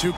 two.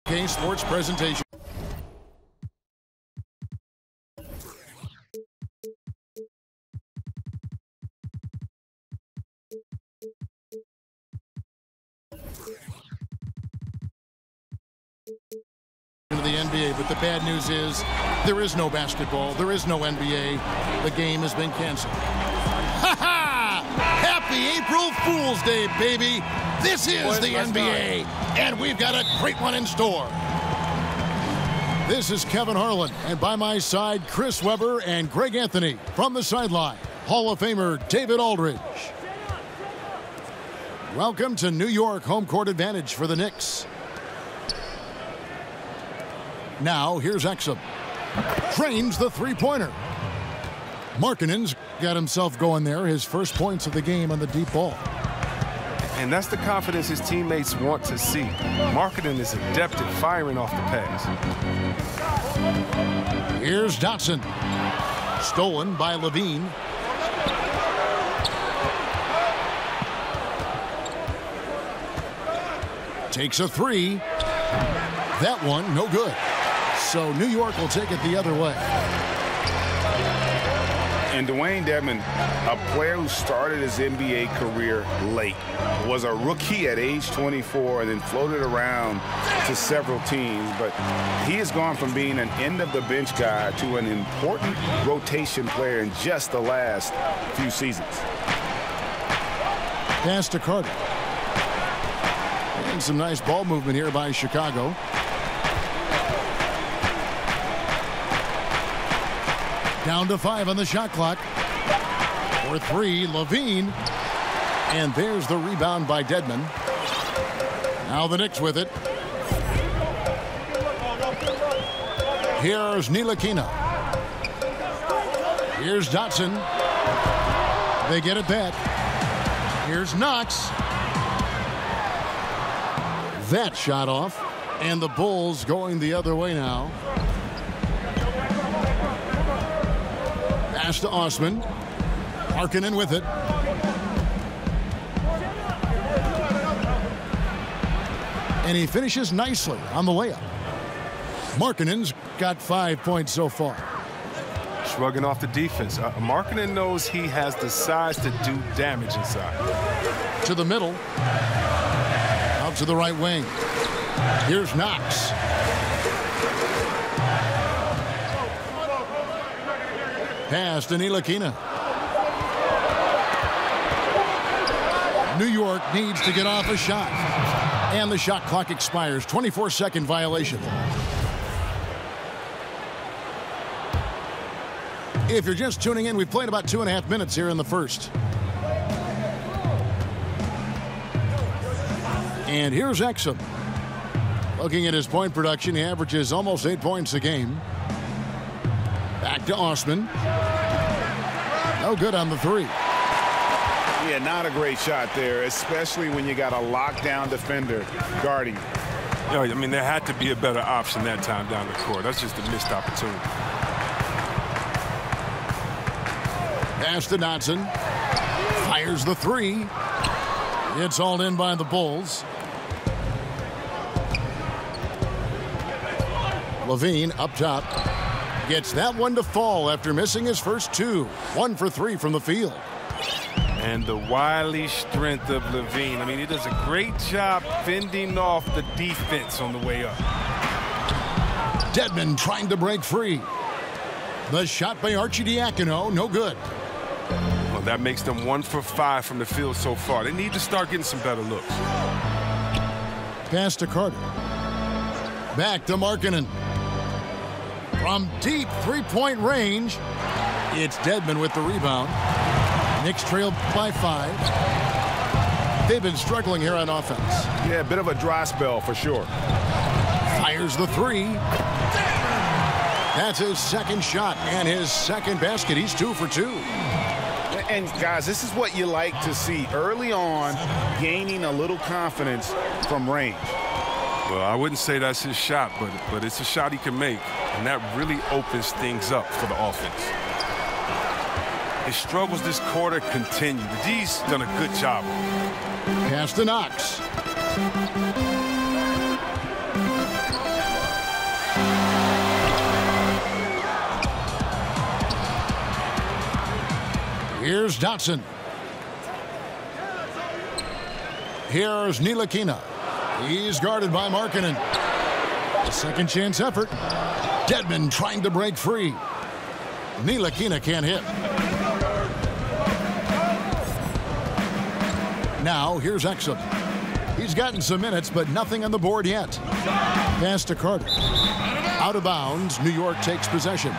K Sports presentation. Into the NBA, but the bad news is there is no basketball, there is no NBA. The game has been canceled. Ha ha! Happy April Fool's Day, baby! This is the NBA, and we've got a great one in store. This is Kevin Harlan, and by my side, Chris Webber and Greg Anthony. From the sideline, Hall of Famer David Aldridge. Welcome to New York, home court advantage for the Knicks. Now, here's Exum. Trains the three-pointer. Markkanen's got himself going there, his first points of the game on the deep ball. And that's the confidence his teammates want to see. Markkanen is adept at firing off the pass. Here's Dotson. Stolen by Levine. Takes a three. That one, no good. So New York will take it the other way. And Dwayne Dedmon, a player who started his NBA career late, was a rookie at age 24 and then floated around to several teams. But he has gone from being an end-of-the-bench guy to an important rotation player in just the last few seasons. Pass to Carter. And some nice ball movement here by Chicago. Down to 5 on the shot clock. For 3, Levine. And there's the rebound by Dedmon. Now the Knicks with it. Here's Ntilikina. Here's Dotson. They get it back. Here's Knox. That shot off. And the Bulls going the other way now. Pass to Osman. Markkanen with it. And he finishes nicely on the layup. Markkanen's got 5 points so far. Shrugging off the defense. Markkanen knows he has the size to do damage inside. To the middle. Out to the right wing. Here's Knox. Pass to Ntilikina. New York needs to get off a shot. And the shot clock expires. 24-second violation. If you're just tuning in, we've played about 2.5 minutes here in the first. And here's Exum. Looking at his point production, he averages almost 8 points a game. Back to Osman. No good on the 3. Yeah, not a great shot there, especially when you got a lockdown defender guarding. Yeah, I mean, there had to be a better option that time down the court. That's just a missed opportunity. Pass to Dotson. Fires the 3. It's hauled in by the Bulls. Levine up top. Gets that one to fall after missing his first 2. 1 for 3 from the field. And the wily strength of Levine. I mean, he does a great job fending off the defense on the way up. Dedmon trying to break free. The shot by Arcidiacono, no good. Well, Well, that makes them 1 for 5 from the field so far. They need to start getting some better looks. Pass to Carter. Back to Markkanen. From deep three-point range, it's Dedmon with the rebound. Knicks trailed by 5. They've been struggling here on offense. Yeah, a bit of a dry spell for sure. Fires the 3. That's his second shot and his second basket. He's 2 for 2. And guys, this is what you like to see early on, gaining a little confidence from range. Well, I wouldn't say that's his shot, but it's a shot he can make, and that really opens things up for the offense. His struggles this quarter continue. The D's done a good job. Pass to Knox. Here's Dotson. Here's Ntilikina. He's guarded by Markkanen. A second chance effort. Dedmon trying to break free. Ntilikina can't hit. Now here's Exum. He's gotten some minutes, but nothing on the board yet. Pass to Carter. Out of bounds. New York takes possession.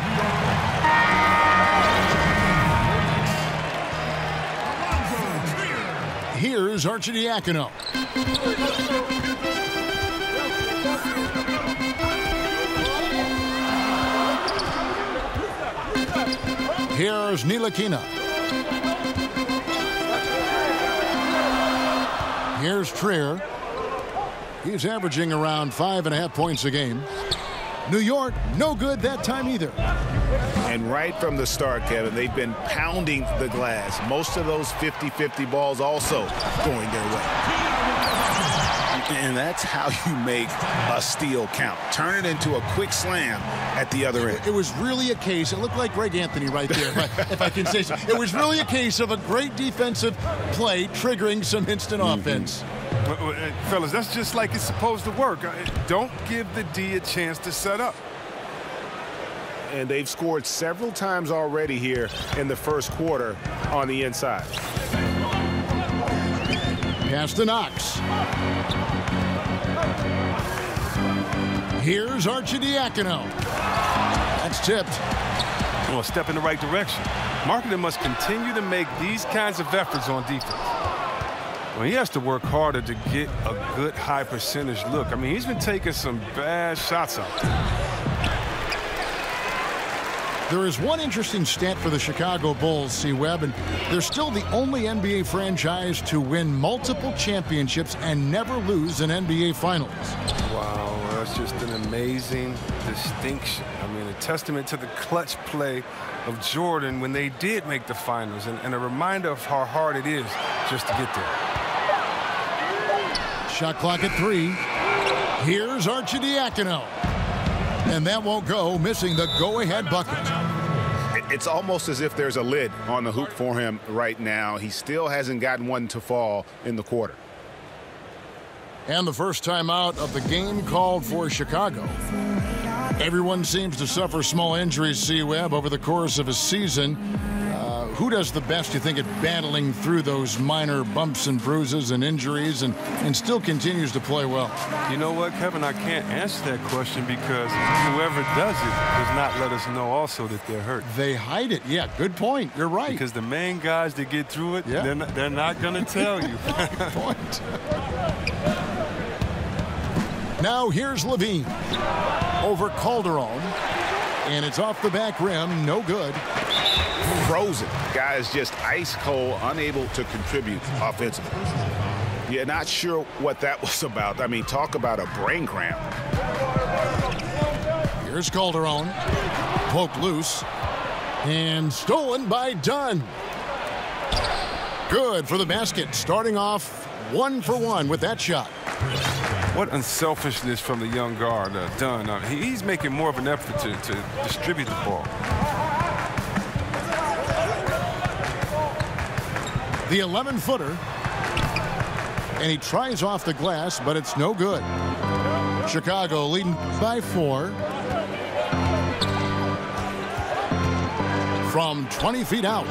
Here's Arcidiacono. Here's Ntilikina. Here's Trier. He's averaging around 5.5 points a game. New York, no good that time either. And right from the start, Kevin, they've been pounding the glass. Most of those 50-50 balls also going their way. And that's how you make a steal count. Turn it into a quick slam at the other end. It was really a case, it looked like Greg Anthony right there, if I can say so. It was really a case of a great defensive play triggering some instant offense. Fellas, that's just like it's supposed to work. Don't give the D a chance to set up. And they've scored several times already here in the first quarter on the inside. Pass to Knox. Here's Arcidiacono. That's tipped. Well, a step in the right direction. Markkanen must continue to make these kinds of efforts on defense. Well, he has to work harder to get a good high percentage look. I mean, he's been taking some bad shots out there. There is one interesting stat for the Chicago Bulls, C. Webb, and they're still the only NBA franchise to win multiple championships and never lose an NBA Finals. Wow, that's just an amazing distinction. I mean, a testament to the clutch play of Jordan when they did make the finals, and a reminder of how hard it is just to get there. Shot clock at 3. Here's Arcidiacono. And that won't go, missing the go-ahead bucket. It's almost as if there's a lid on the hoop for him right now. He still hasn't gotten one to fall in the quarter. And the first timeout of the game called for Chicago. Everyone seems to suffer small injuries, C. Webb, over the course of a season. Who does the best, you think, at battling through those minor bumps and bruises and injuries and still continues to play well? You know what, Kevin? I can't answer that question because whoever does it does not let us know also that they're hurt. They hide it. Yeah, good point. You're right. Because the main guys that get through it, they're not going to tell you. Good point. Now here's Levine over Calderon. And it's off the back rim. No good. Frozen. Guys just ice cold, unable to contribute offensively. Yeah, not sure what that was about. I mean, talk about a brain cramp. Here's Calderon. Poked loose. And stolen by Dunn. Good for the basket. Starting off 1 for 1 with that shot. What unselfishness from the young guard, Dunn. He's making more of an effort to distribute the ball. The 11-footer. And he tries off the glass, but it's no good. Chicago leading by 4. From 20 feet out.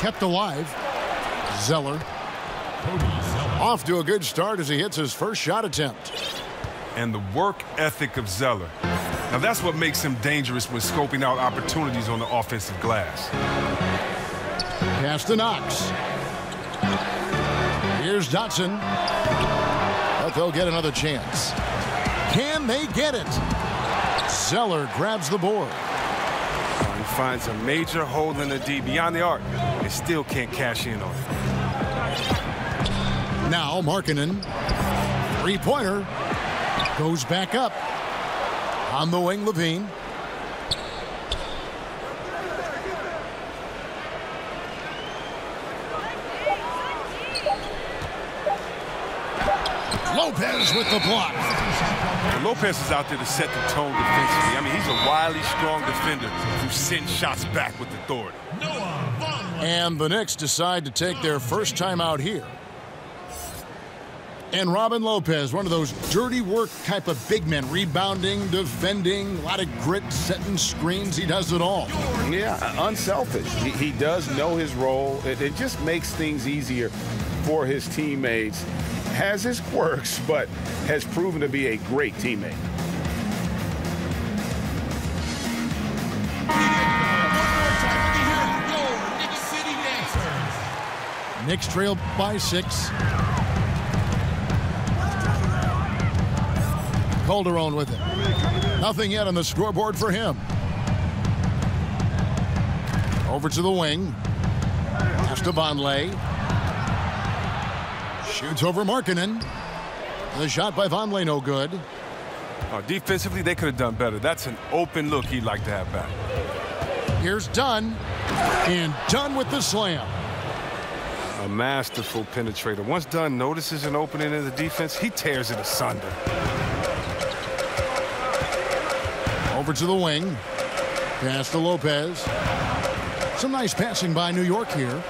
kept alive. Zeller. Off to a good start as he hits his first shot attempt. And the work ethic of Zeller. Now that's what makes him dangerous when scoping out opportunities on the offensive glass. Pass to Knox. Here's Dotson. But they'll get another chance. Can they get it? Zeller grabs the board. He finds a major hole in the D beyond the arc and still can't cash in on it. Now Markkanen. Three-pointer. Goes back up. On the wing, Levine. Lopez with the block. Lopez is out there to set the tone defensively. I mean, he's a wily, strong defender who sends shots back with authority. And the Knicks decide to take their first time out here. And Robin Lopez, one of those dirty work type of big men, rebounding, defending, a lot of grit, setting screens. He does it all. Yeah, unselfish. He does know his role. It just makes things easier for his teammates. Has his quirks, but has proven to be a great teammate. Knicks trail by 6. Calderon with it. Nothing yet on the scoreboard for him. Over to the wing. Pass to Vonleh. Shoots over Markkanen. The shot by Vonleh no good. Defensively, they could have done better. That's an open look he'd like to have back. Here's Dunn. And Dunn with the slam. A masterful penetrator. Once Dunn notices an opening in the defense, he tears it asunder. Over to the wing. Pass to Lopez. Some nice passing by New York here.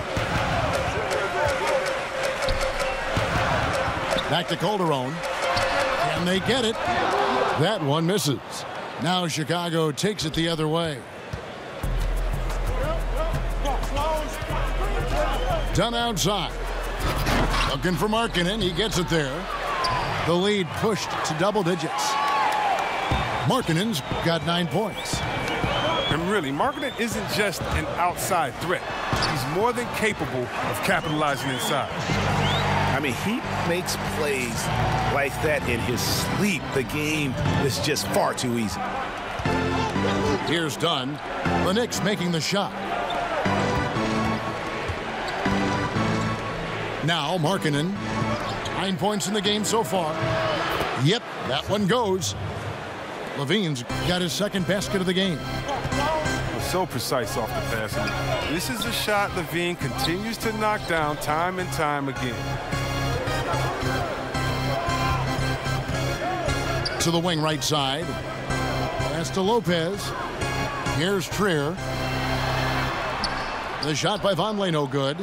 Back to Calderon. Can they get it? That one misses. Now Chicago takes it the other way. Dunn outside. Looking for Markkanen. He gets it there. The lead pushed to double digits. Markkanen's got 9 points. And really, Markkanen isn't just an outside threat. He's more than capable of capitalizing inside. I mean, he makes plays like that in his sleep. The game is just far too easy. Here's Dunn. The Knicks making the shot. Now Markkanen. 9 points in the game so far. Yep, that one goes. Levine's got his second basket of the game. So precise off the pass. This is a shot Levine continues to knock down time and time again. To the wing right side. Pass to Lopez. Here's Trier. The shot by Vonleh no good.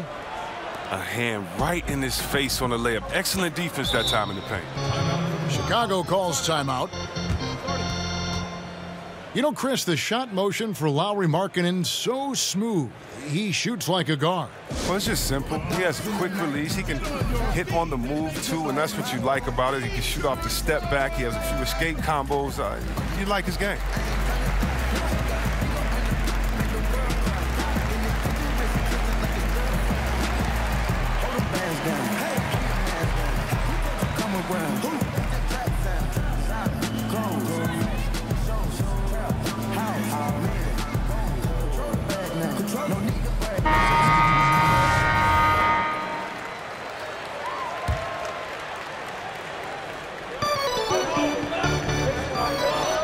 A hand right in his face on the layup. Excellent defense that time in the paint. Chicago calls timeout. You know, Chris, the shot motion for Lauri Markkanen so smooth. He shoots like a guard. Well, it's just simple. He has a quick release. He can hit on the move, too, and that's what you like about it. He can shoot off the step back. He has a few escape combos. You like his game.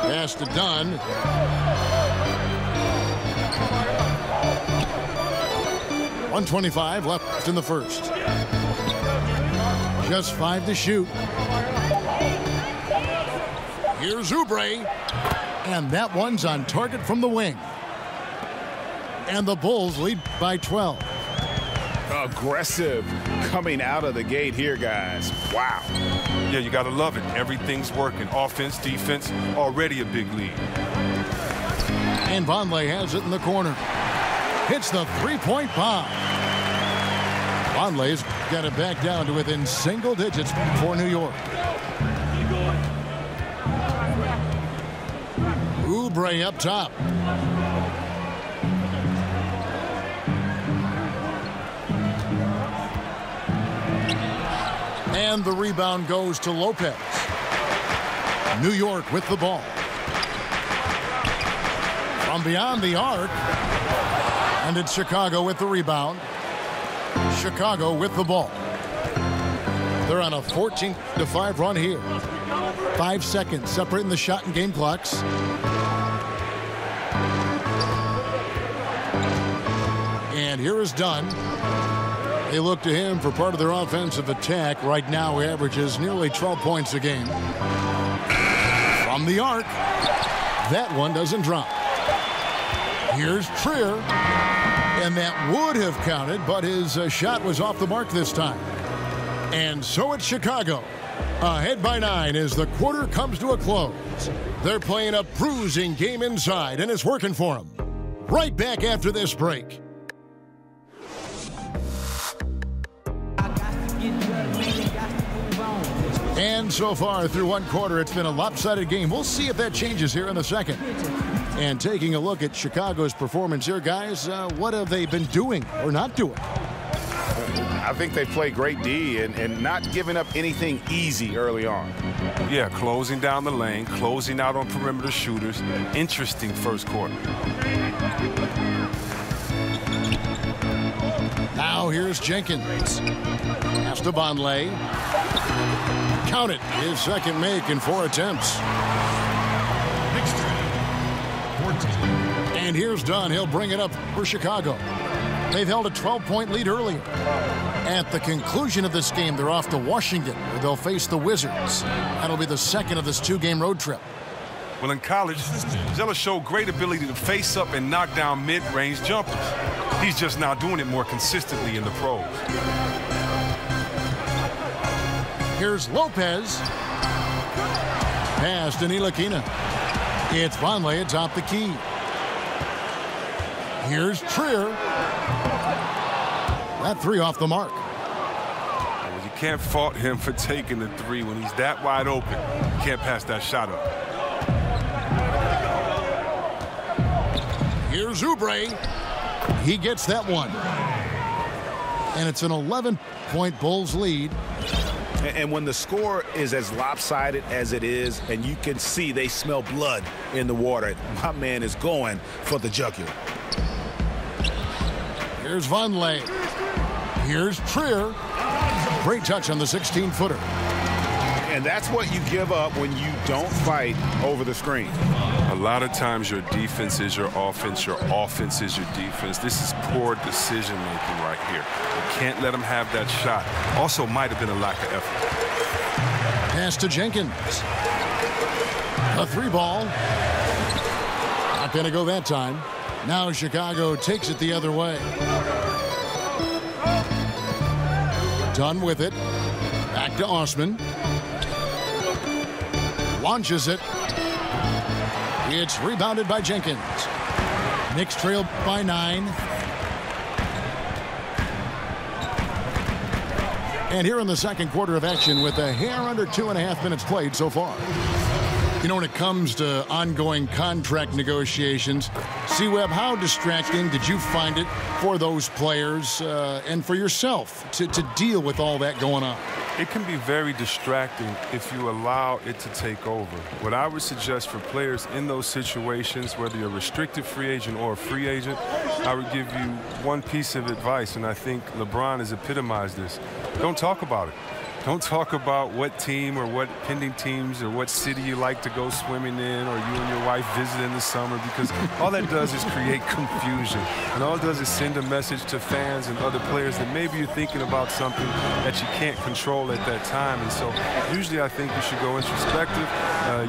Pass to Dunn. .125 left in the first. Just 5 to shoot. Here's Oubre. And that one's on target from the wing. And the Bulls lead by 12. Aggressive coming out of the gate here, guys. Wow. Yeah, you got to love it. Everything's working. Offense, defense, already a big lead. And Vonleh has it in the corner. Hits the three-point bomb. Vonleh's got it back down to within single digits for New York. Oubre up top. And the rebound goes to Lopez. New York with the ball. From beyond the arc. And it's Chicago with the rebound. Chicago with the ball. They're on a 14-5 run here. 5 seconds separating the shot and game clocks. And here is Dunn. They look to him for part of their offensive attack. Right now, he averages nearly 12 points a game. From the arc. That one doesn't drop. Here's Trier. And that would have counted, but his shot was off the mark this time. And so it's Chicago. Ahead by 9 as the quarter comes to a close. They're playing a bruising game inside, and it's working for them. Right back after this break. And so far through one quarter, it's been a lopsided game. We'll see if that changes here in the second. And taking a look at Chicago's performance here, guys, what have they been doing or not doing? I think they play great D and not giving up anything easy early on. Yeah, closing down the lane, closing out on perimeter shooters. Interesting first quarter. Now here's Jenkins. Pass to Vonleh. Count it. His second make in 4 attempts. And here's Dunn. He'll bring it up for Chicago. They've held a 12-point lead earlier. At the conclusion of this game, they're off to Washington, where they'll face the Wizards. That'll be the second of this 2-game road trip. Well, in college, Zeller showed great ability to face up and knock down mid-range jumpers. He's just now doing it more consistently in the pros. Here's Lopez. Pass to Ntilikina. It's Vonleh atop the key. Here's Trier. That 3 off the mark. Well, you can't fault him for taking the 3 when he's that wide open. You can't pass that shot up. Here's Oubre. He gets that one. And it's an 11-point Bulls lead. And when the score is as lopsided as it is, and you can see they smell blood in the water, my man is going for the jugular. Here's Vonleh. Here's Trier. Great touch on the 16-footer. And that's what you give up when you don't fight over the screen. A lot of times your defense is your offense is your defense. This is poor decision-making right here. You can't let them have that shot. Also might have been a lack of effort. Pass to Jenkins. A 3-ball. Not going to go that time. Now Chicago takes it the other way. Done with it. Back to Osman. Launches it. It's rebounded by Jenkins. Knicks trail by 9. And here in the second quarter of action with a hair under 2.5 minutes played so far. You know, when it comes to ongoing contract negotiations, C-Web, how distracting did you find it for those players and for yourself to deal with all that going on? It can be very distracting if you allow it to take over. What I would suggest for players in those situations, whether you're a restricted free agent or a free agent, I would give you one piece of advice, and I think LeBron has epitomized this. Don't talk about it. Don't talk about what team or what pending teams or what city you like to go swimming in or you and your wife visit in the summer, because all that does is create confusion. And all it does is send a message to fans and other players that maybe you're thinking about something that you can't control at that time. And so usually I think you should go introspective.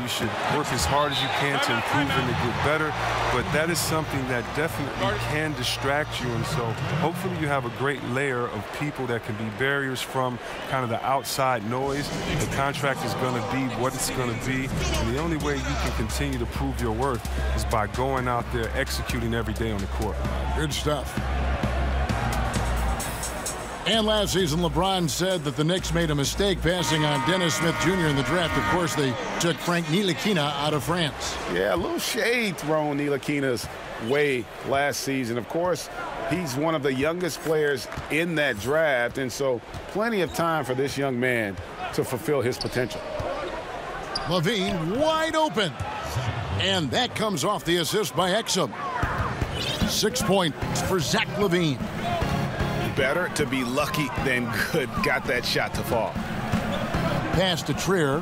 You should work as hard as you can to improve and to get better. But that is something that definitely can distract you. And so hopefully you have a great layer of people that can be barriers from kind of the outside noise. The contract is going to be what it's going to be. And the only way you can continue to prove your worth is by going out there, executing every day on the court. Good stuff. And last season, LeBron said that the Knicks made a mistake passing on Dennis Smith Jr. in the draft. Of course, they took Frank Ntilikina out of France. Yeah, a little shade thrown Ntilikina's way last season. Of course, he's one of the youngest players in that draft, and so plenty of time for this young man to fulfill his potential. LaVine wide open. And that comes off the assist by Exum. 6 points for Zach LaVine. Better to be lucky than good. Got that shot to fall. Pass to Trier.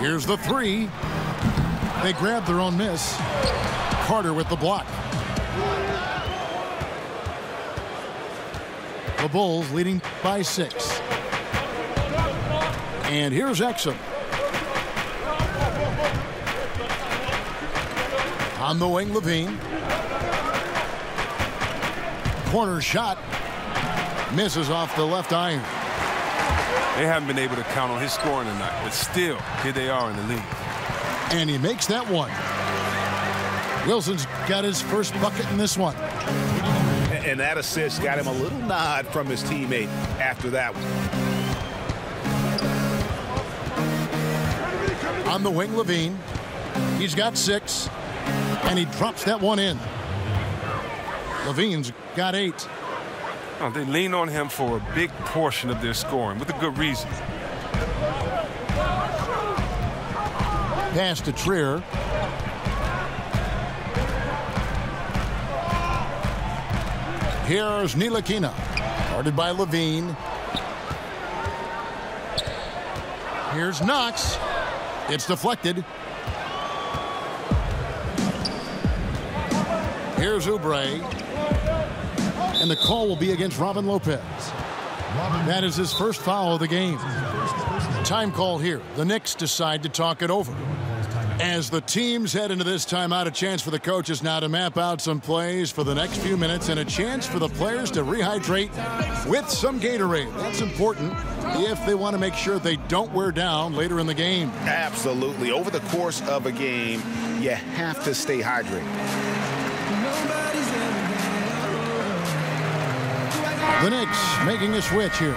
Here's the three. They grab their own miss. Carter with the block. The Bulls leading by 6. And here's Exum. On the wing, LaVine. Corner shot. Misses off the left iron. They haven't been able to count on his scoring tonight, but still, here they are in the league. And he makes that one. Wilson's got his first bucket in this one. And that assist got him a little nod from his teammate after that one. On the wing, LaVine. He's got 6. And he drops that one in. LaVine's got 8. Oh, they lean on him for a big portion of their scoring with a good reason. Pass to Trier. Here's Ntilikina. Guarded by LaVine. Here's Knox. It's deflected. Here's Oubre. And the call will be against Robin Lopez. That is his first foul of the game. Time call here. The Knicks decide to talk it over. As the teams head into this timeout, a chance for the coaches now to map out some plays for the next few minutes and a chance for the players to rehydrate with some Gatorade. That's important if they want to make sure they don't wear down later in the game. Absolutely. Over the course of a game, you have to stay hydrated. The Knicks making a switch here.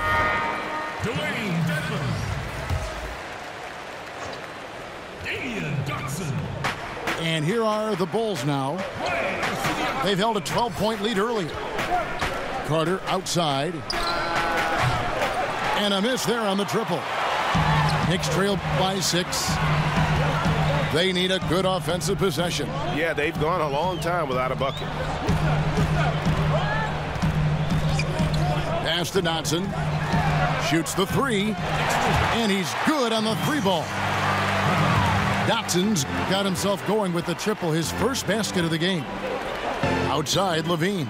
And here are the Bulls now. They've held a 12-point lead earlier. Carter outside. And a miss there on the triple. Knicks trail by 6. They need a good offensive possession. Yeah, they've gone a long time without a bucket. Pass to Dotson. Shoots the 3. And he's good on the 3-ball. Dotson's got himself going with the triple, his first basket of the game. Outside, LaVine.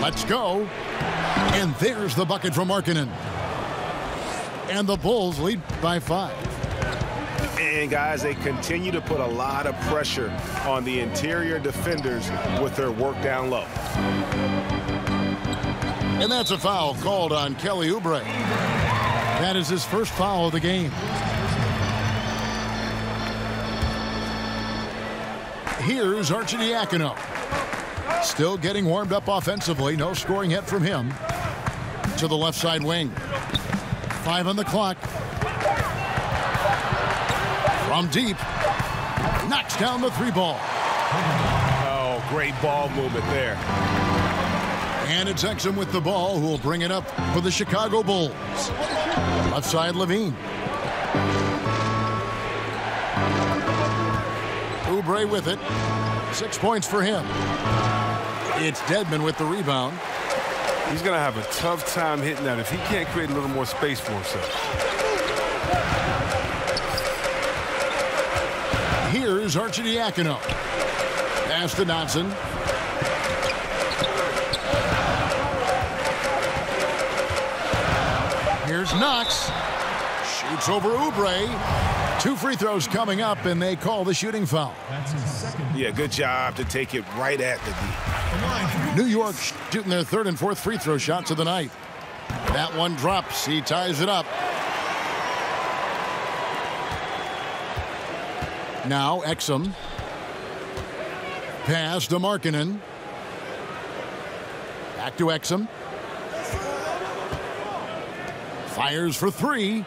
Let's go. And there's the bucket from Markkanen. And the Bulls lead by 5. And, guys, they continue to put a lot of pressure on the interior defenders with their work down low. And that's a foul called on Kelly Oubre. That is his first foul of the game. Here's Arcidiacono. Still getting warmed up offensively. No scoring yet from him. To the left side wing. 5 on the clock. From deep. Knocks down the 3-ball. Oh, great ball movement there. And it's Exum with the ball, who will bring it up for the Chicago Bulls. Left side, LaVine. Oubre with it. 6 points for him. It's Dedmon with the rebound. He's going to have a tough time hitting that if he can't create a little more space for himself. Here's Arcidiacono. Pass to Dotson. Here's Knox. Shoots over Oubre. 2 free throws coming up, and they call the shooting foul. Yeah, good job to take it right at the D. New York shooting their 3rd and 4th free throw shots of the night. That one drops. He ties it up. Now Exum. Pass to Markkanen. Back to Exum. Fires for three.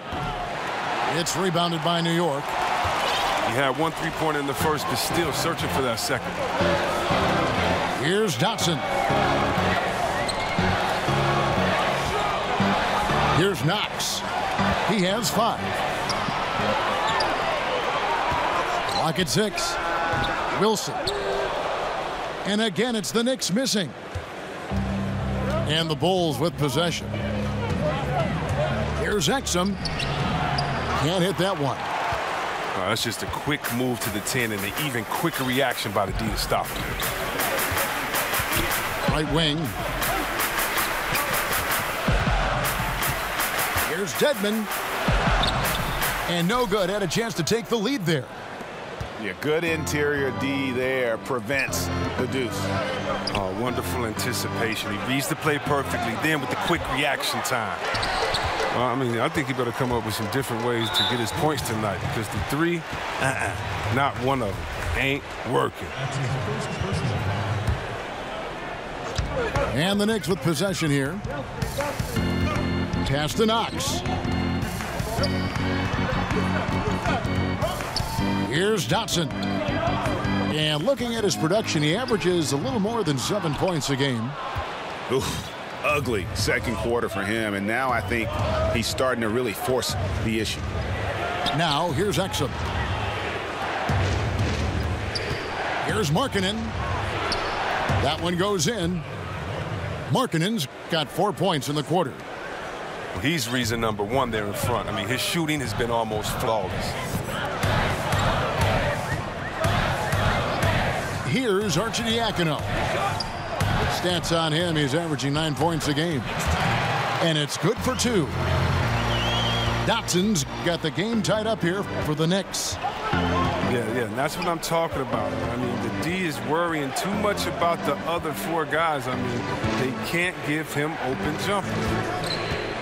It's rebounded by New York. He had 1 3-pointer in the first, but still searching for that second. Here's Dotson. Here's Knox. He has 5. Clock at 6. Wilson. And again, it's the Knicks missing. And the Bulls with possession. Here's Exum. Can't hit that one. That's just a quick move to the 10 and an even quicker reaction by the D to stop him. Right wing. Here's Dedmon. And no good. Had a chance to take the lead there. Yeah, good interior D there prevents the deuce. Oh, wonderful anticipation. He reads the play perfectly. Then with the quick reaction time. Well, I mean, I think he better come up with some different ways to get his points tonight, because the 3, not one of them, ain't working. And the Knicks with possession here. Pass to Knox. Here's Dotson. And looking at his production, he averages a little more than 7 points a game. Oof, ugly second quarter for him, and now I think he's starting to really force the issue. Now, here's Exum. Here's Markkanen. That one goes in. Markkanen's got 4 points in the quarter. Well, he's reason number 1 there in front. I mean, his shooting has been almost flawless. Here's Arcidiacono. Stats on him, he's averaging 9 points a game. And it's good for 2. Dotson's got the game tied up here for the Knicks. Yeah, and that's what I'm talking about. I mean, the D is worrying too much about the other 4 guys. I mean, they can't give him open jumpers.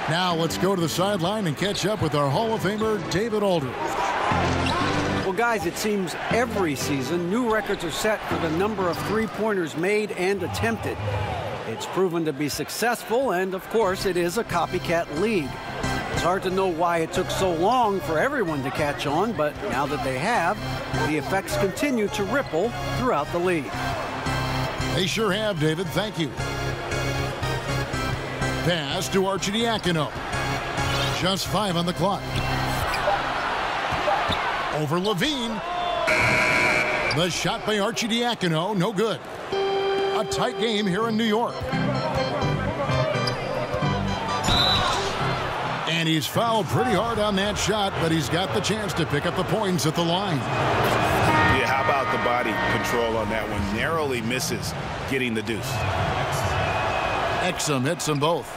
Now let's go to the sideline and catch up with our Hall of Famer, David Aldridge. Well, guys, it seems every season new records are set for the number of three-pointers made and attempted. It's proven to be successful, and of course, it is a copycat league. It's hard to know why it took so long for everyone to catch on, but now that they have, the effects continue to ripple throughout the league. They sure have, David. Thank you. Pass to Arcidiacono. Just 5 on the clock. Over Levine. The shot by Arcidiacono, no good. A tight game here in New York. And he's fouled pretty hard on that shot, but he's got the chance to pick up the points at the line. Yeah, how about the body control on that one? Narrowly misses getting the deuce. Exum hits them both.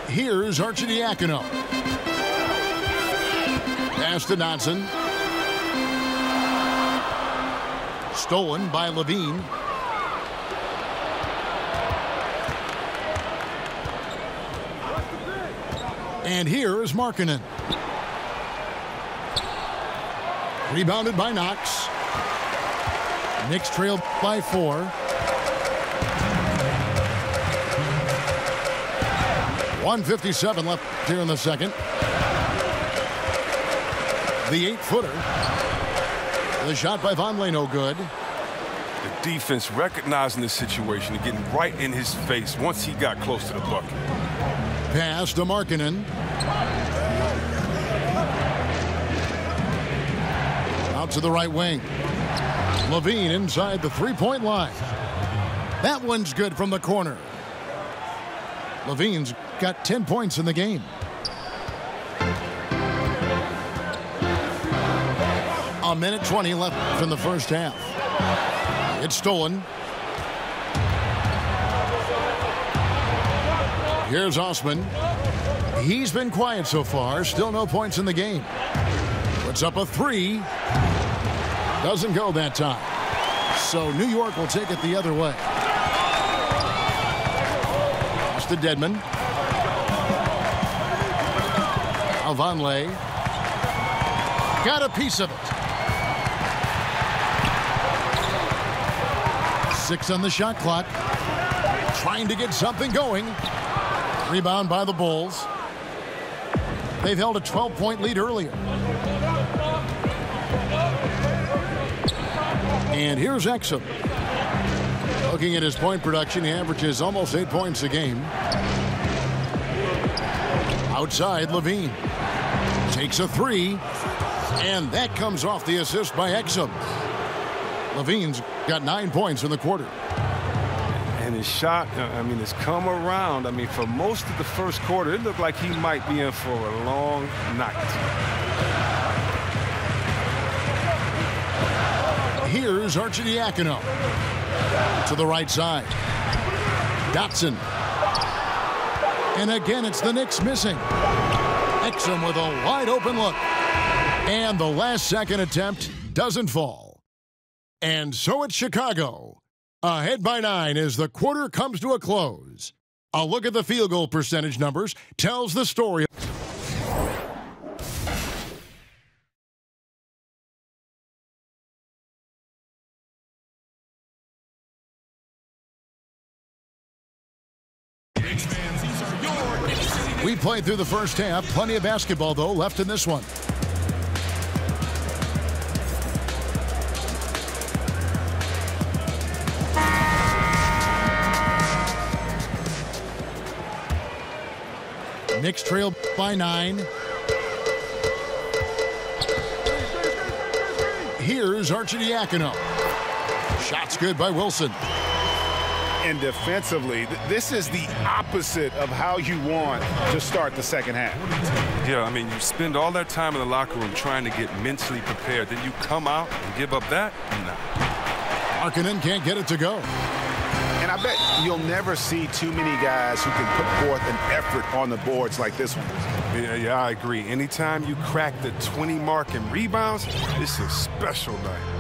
Here's Arcidiacono. Pass to Dotson. Stolen by Levine. And here is Markkanen. Rebounded by Knox. Knicks trailed by 4. .157 left here in the second. The 8-footer. The shot by Vonleh, no good. The defense recognizing the situation and getting right in his face once he got close to the bucket. Pass to Markkanen. Out to the right wing. Levine inside the three-point line. That one's good from the corner. Levine's got 10 points in the game. A minute 20 left in the first half. It's stolen. Here's Osman. He's been quiet so far. Still no points in the game. Puts up a 3. Doesn't go that time. So New York will take it the other way. Pass to Dedmon. Now Vonleh. Got a piece of it. 6 on the shot clock. Trying to get something going. Rebound by the Bulls. They've held a 12-point lead earlier. And here's Exum. Looking at his point production, he averages almost 8 points a game. Outside, Levine takes a 3, and that comes off the assist by Exum. Levine's got 9 points in the quarter. And his shot, I mean, has come around. I mean, for most of the first quarter, it looked like he might be in for a long night. Here's Arcidiacono to the right side. Dotson. And again, it's the Knicks missing. Exum with a wide open look. And the last second attempt doesn't fall. And so it's Chicago. Ahead by 9 as the quarter comes to a close. A look at the field goal percentage numbers tells the story. We played through the first half. Plenty of basketball, though, left in this one. Knicks trail by 9. Here's Arcidiacono. Shot's good by Wilson. And defensively, this is the opposite of how you want to start the second half. Yeah, I mean, you spend all that time in the locker room trying to get mentally prepared. Then you come out and give up that? Nah. Markkanen can't get it to go. And I bet you'll never see too many guys who can put forth an effort on the boards like this one. Yeah, I agree. Anytime you crack the 20 mark in rebounds, it's a special night.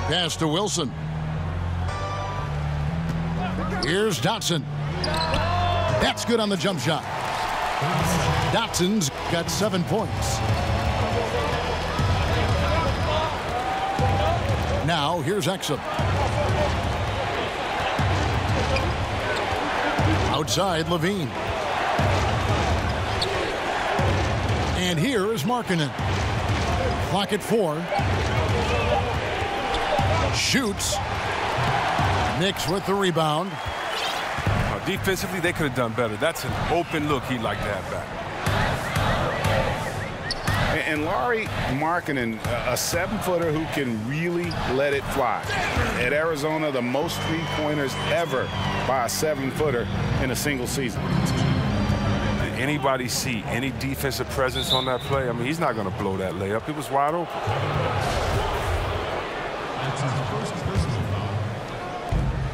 Pass to Wilson. Here's Dotson. That's good on the jump shot. Dotson's got 7 points. Now, here's Exum. Outside, Levine. And here is Markkanen. Clock at 4. Shoots. Knicks with the rebound. Defensively, they could have done better. That's an open look he'd like to have back. And Lauri Markkanen, a 7-footer who can really let it fly. At Arizona, the most three-pointers ever by a 7-footer in a single season. Did anybody see any defensive presence on that play? I mean, he's not going to blow that layup. It was wide open.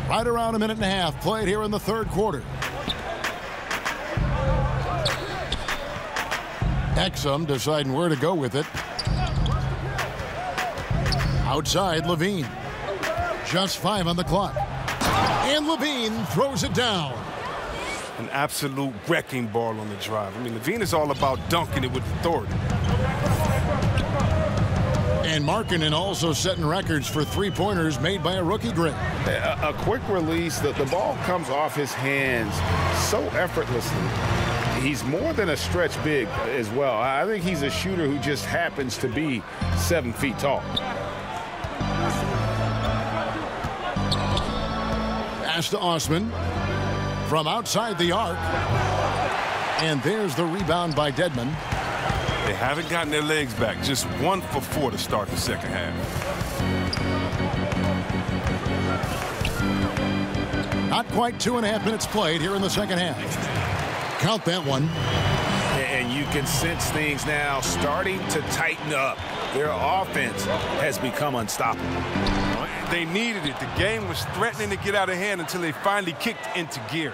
Right around a minute and a half played here in the third quarter. Exum deciding where to go with it. Outside, Levine. Just 5 on the clock. And Levine throws it down. An absolute wrecking ball on the drive. I mean, Levine is all about dunking it with authority. And Markkanen also setting records for three-pointers made by a rookie great. A quick release, the ball comes off his hands so effortlessly. He's more than a stretch big as well. I think he's a shooter who just happens to be 7 feet tall. Pass to Osman from outside the arc. And there's the rebound by Dedmon. They haven't gotten their legs back. Just 1 for 4 to start the second half. Not quite 2.5 minutes played here in the second half. Count that one. And you can sense things now starting to tighten up. Their offense has become unstoppable. They needed it. The game was threatening to get out of hand until they finally kicked into gear.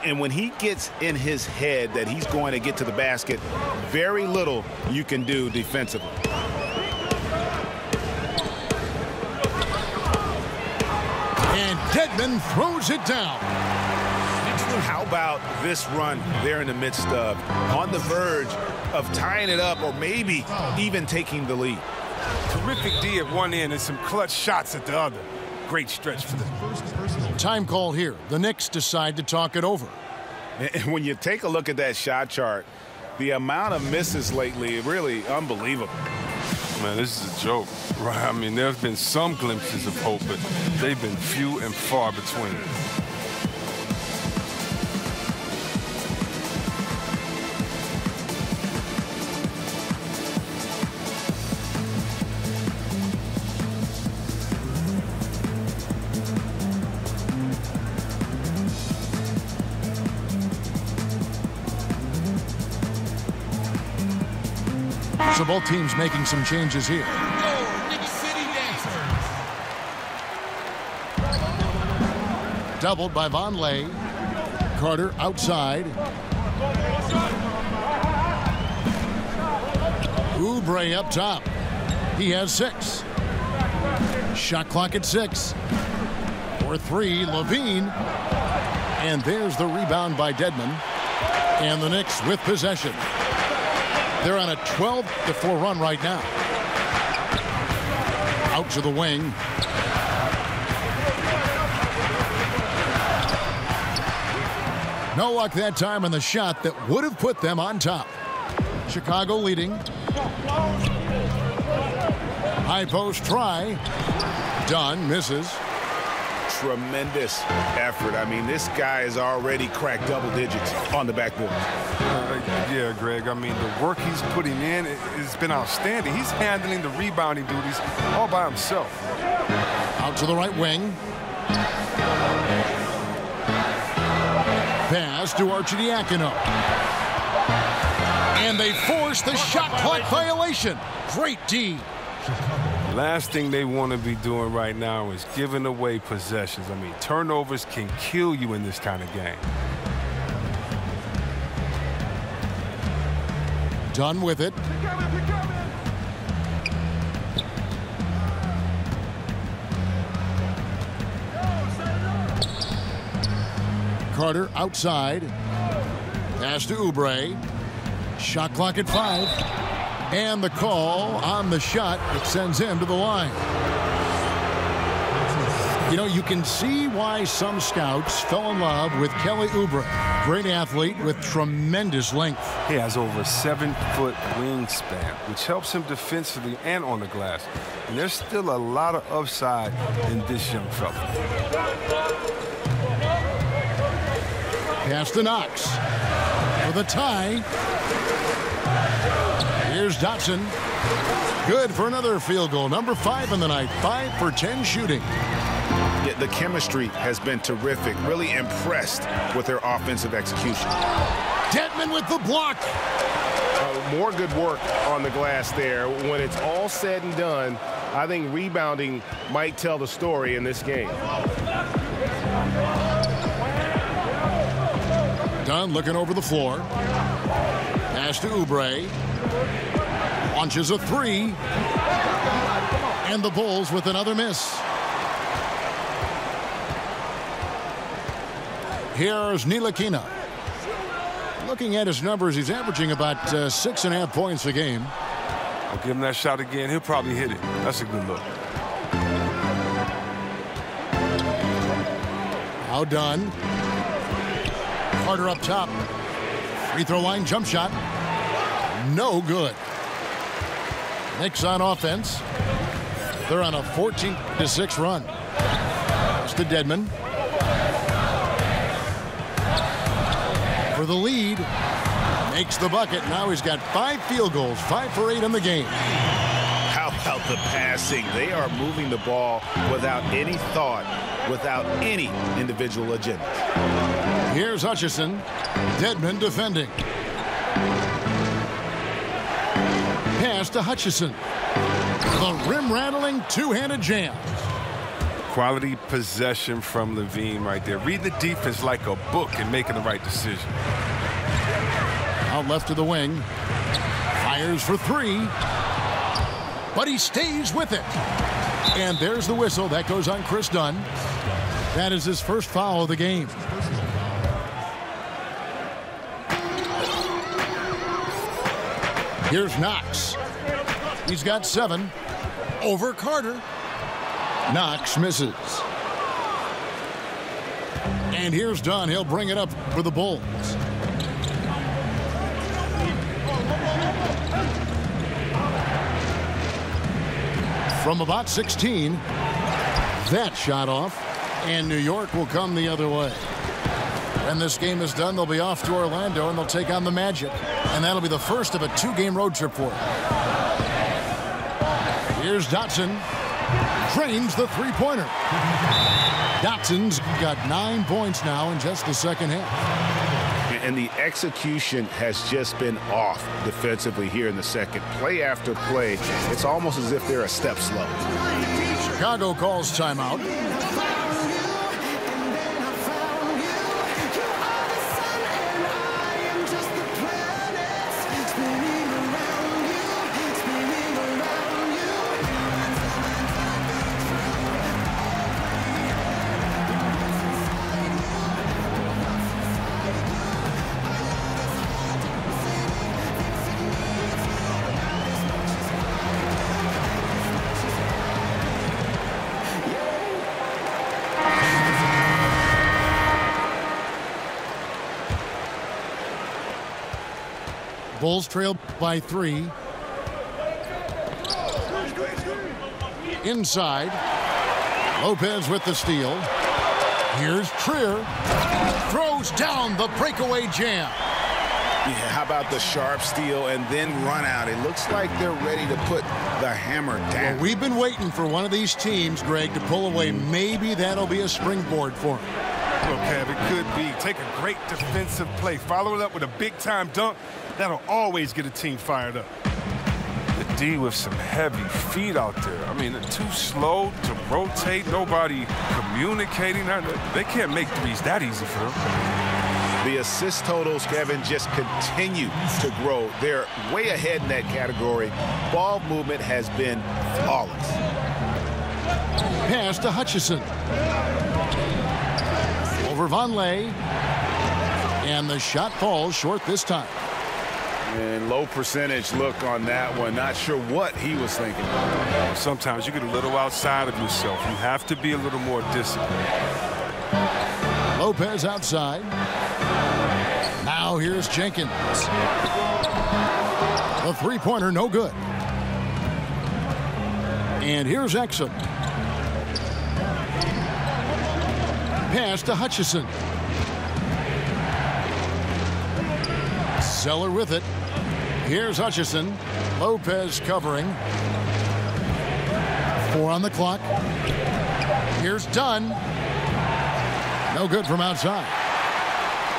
And when he gets in his head that he's going to get to the basket, very little you can do defensively. And Dedmon throws it down. How about this run they're in the midst of, on the verge of tying it up or maybe even taking the lead? Terrific D at one end and some clutch shots at the other. Great stretch for them. Time call here. The Knicks decide to talk it over. And when you take a look at that shot chart, the amount of misses lately, really unbelievable. Man, this is a joke, right? I mean, there have been some glimpses of hope, but they've been few and far between. So both teams making some changes here. Doubled by Vonleh. Carter outside. Oubre up top. He has 6. Shot clock at 6. For 3, Levine. And there's the rebound by Dedmon. And the Knicks with possession. They're on a 12-4 run right now. Out to the wing. No luck that time on the shot that would have put them on top. Chicago leading. High post try. Dunn misses. Tremendous effort. I mean, this guy has already cracked double digits on the backboard. Yeah, Greg. I mean, the work he's putting in has been outstanding. He's handling the rebounding duties all by himself. Out to the right wing. Pass to Arcidiacono. And they force the shot clock violation. Great D. Last thing they want to be doing right now is giving away possessions. I mean, turnovers can kill you in this kind of game. Done with it. Carter outside. Pass to Oubre. Shot clock at 5. And the call on the shot that sends him to the line. You know, you can see why some scouts fell in love with Kelly Oubre. Great athlete with tremendous length. He has over a 7-foot wingspan, which helps him defensively and on the glass. And there's still a lot of upside in this young fella. Pass to Knox. For the tie. Here's Dotson. Good for another field goal. Number 5 in the night. 5 for 10 shooting. Yeah, the chemistry has been terrific. Really impressed with their offensive execution. Dedmon with the block. More good work on the glass there. When it's all said and done, I think rebounding might tell the story in this game. Dunn looking over the floor. Pass to Oubre. Launches a 3. And the Bulls with another miss. Here's Ntilikina. Looking at his numbers, he's averaging about 6.5 points a game. I'll give him that shot again. He'll probably hit it. That's a good look. Now Dunn. Carter up top. Free throw line jump shot. No good. Knicks on offense. They're on a 14-6 run. It's to Dedmon. For the lead. Makes the bucket. Now he's got 5 field goals. 5 for 8 in the game. How about the passing? They are moving the ball without any thought, without any individual agenda. Here's Hutchison. Dedmon defending. Pass to Hutchison. The rim-rattling two-handed jam. Quality possession from Levine right there. Read the defense like a book and making the right decision. Out left to the wing. Fires for 3. But he stays with it. And there's the whistle. That goes on Chris Dunn. That is his first foul of the game. Here's Knox. He's got 7. over Carter. Knox misses. And here's Dunn. He'll bring it up for the Bulls. From about 16, that shot off, and New York will come the other way. When this game is done, they'll be off to Orlando, and they'll take on the Magic. And that'll be the first of a 2-game road trip for them. Here's Dotson. Drains the three-pointer. Dotson's got 9 points now in just the second half. And the execution has just been off defensively here in the second. Play after play, it's almost as if they're a step slow. Chicago calls timeout. Bulls trail by 3. Inside. Lopez with the steal. Here's Trier. Throws down the breakaway jam. Yeah, how about the sharp steal and then run out? It looks like they're ready to put the hammer down. Well, we've been waiting for one of these teams, Greg, to pull away. Maybe that'll be a springboard for them. Well, Kev, it could be. Take a great defensive play, follow it up with a big-time dunk. That'll always get a team fired up. The D with some heavy feet out there. I mean, they're too slow to rotate. Nobody communicating. They can't make threes that easy for them. The assist totals, Kevin, just continue to grow. They're way ahead in that category. Ball movement has been flawless. Pass to Hutchison. Over Vonleh. And the shot falls short this time. And low percentage look on that one. Not sure what he was thinking. Sometimes you get a little outside of yourself. You have to be a little more disciplined. Lopez outside. Now here's Jenkins. The three-pointer, no good. And here's Exum. Pass to Hutchison. Zeller with it. Here's Hutchison. Lopez covering. 4 on the clock. Here's Dunn. No good from outside.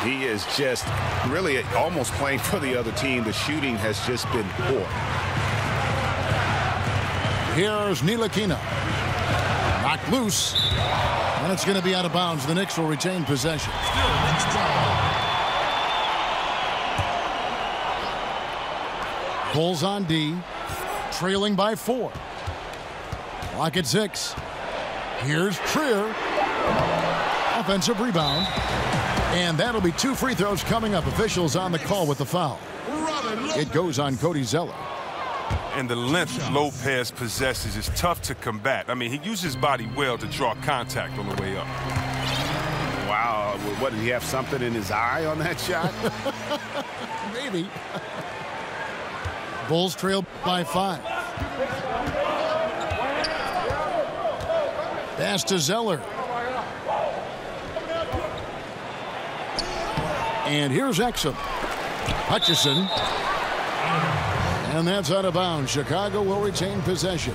He is just really almost playing for the other team. The shooting has just been poor. Here's Ntilikina. Knocked loose. And it's going to be out of bounds. The Knicks will retain possession. Bulls on D. Trailing by 4. Clock at 6. Here's Trier. Offensive rebound. And that'll be 2 free throws coming up. Officials on the call with the foul. It goes on Cody Zeller. And the length Lopez possesses is tough to combat. I mean, he uses his body well to draw contact on the way up. Wow. What, did he have something in his eye on that shot? Maybe. Bulls trail by 5. Pass to Zeller. And here's Exum. Hutchison. And that's out of bounds. Chicago will retain possession.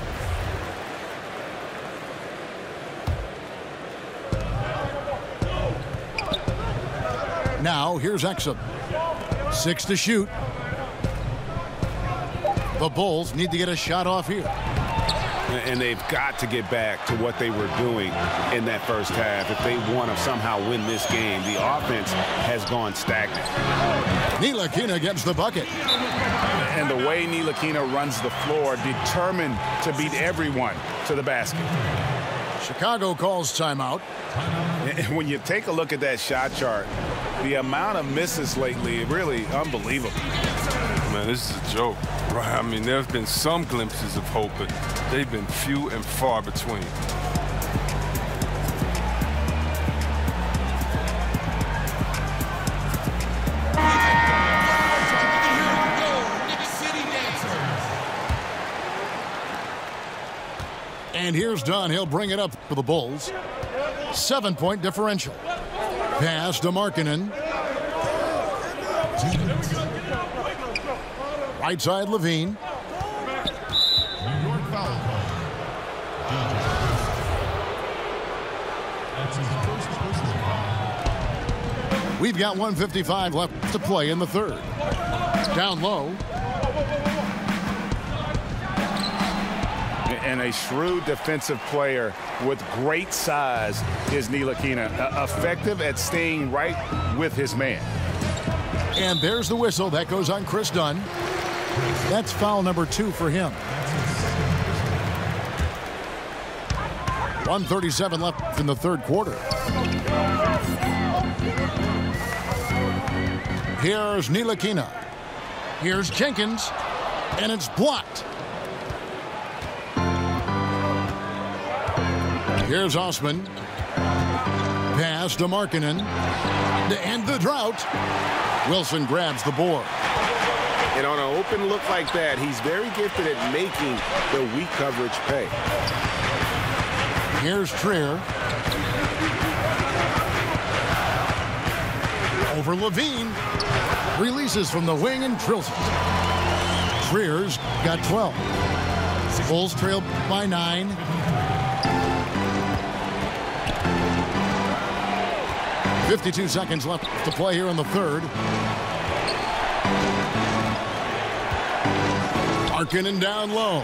Now here's Exum. 6 to shoot. The Bulls need to get a shot off here. And they've got to get back to what they were doing in that first half if they want to somehow win this game. The offense has gone stagnant. Ntilikina gets the bucket. And the way Ntilikina runs the floor, determined to beat everyone to the basket. Chicago calls timeout. And when you take a look at that shot chart, the amount of misses lately, really unbelievable. Man, this is a joke, right? I mean, there's been some glimpses of hope, but they've been few and far between. And here's Dunn. He'll bring it up for the Bulls. 7-point differential. Pass to Markkanen. Right side, Levine. We've got 1:55 left to play in the third. Down low. And a shrewd defensive player with great size is Ntilikina. Effective at staying right with his man. And there's the whistle. That goes on Chris Dunn. That's foul number 2 for him. 1:37 left in the third quarter. Here's Ntilikina. Here's Jenkins. And it's blocked. Here's Osman. Pass to Markkanen. To end the drought. Wilson grabs the board. And on an open look like that, he's very gifted at making the weak coverage pay. Here's Trier. Over Levine. Releases from the wing and drills it. Trier's got 12. Bulls trail by 9. .52 seconds left to play here in the third. Markkanen down low.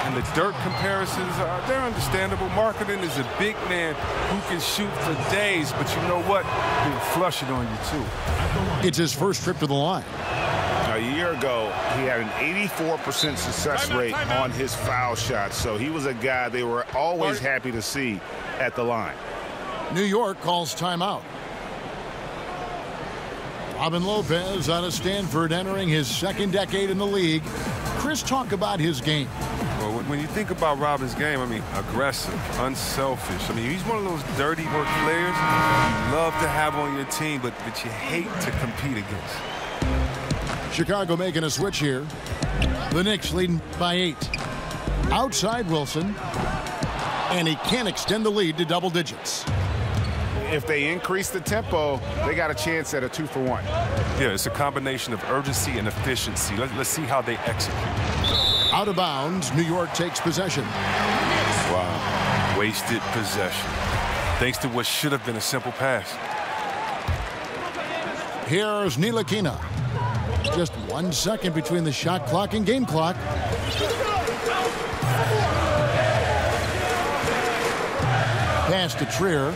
And the dirt comparisons, they're understandable. Markkanen is a big man who can shoot for days, but you know what? He'll flush it on you, too. It's his first trip to the line. A year ago, he had an 84% success rate on his foul shots, so he was a guy they were always happy to see at the line. New York calls timeout. Robin Lopez out of Stanford, entering his second decade in the league. Chris, talk about his game. Well, when you think about Robin's game, I mean, aggressive, unselfish. I mean, he's one of those dirty work players you love to have on your team, but that you hate to compete against. Chicago making a switch here. The Knicks leading by 8. Outside Wilson. And he can't extend the lead to double digits. If they increase the tempo, they got a chance at a 2-for-1. Yeah, it's a combination of urgency and efficiency. Let's see how they execute. Out of bounds, New York takes possession. Wow, wasted possession. Thanks to what should have been a simple pass. Here's Ntilikina. Just 1 second between the shot clock and game clock. Pass to Trier.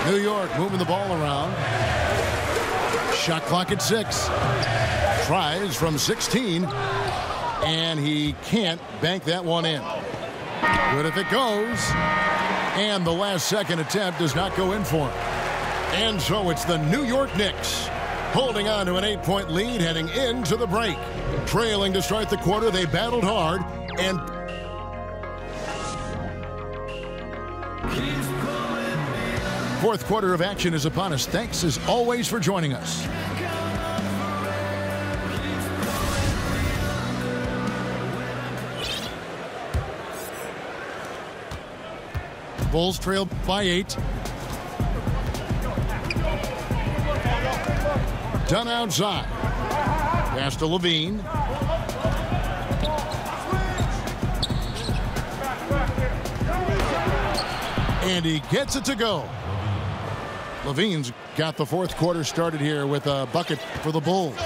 New York moving the ball around. Shot clock at 6. Tries from 16. And he can't bank that one in. Good if it goes. And the last second attempt does not go in for him. And so it's the New York Knicks holding on to an 8-point lead heading into the break. Trailing to start the quarter, they battled hard and fourth quarter of action is upon us. Thanks as always for joining us. Bulls trail by 8. Dunn outside. Pass to Levine. And he gets it to go. Levine's got the fourth quarter started here with a bucket for the Bulls.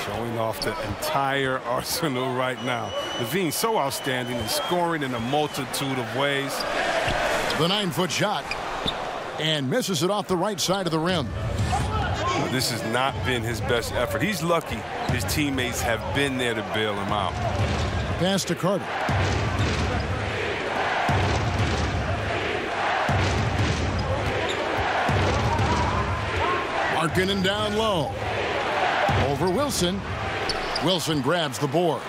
Showing off the entire arsenal right now. Levine's so outstanding and scoring in a multitude of ways. The 9-foot shot. And misses it off the right side of the rim. This has not been his best effort. He's lucky his teammates have been there to bail him out. Pass to Carter. Markkanen down low. Over Wilson. Wilson grabs the board.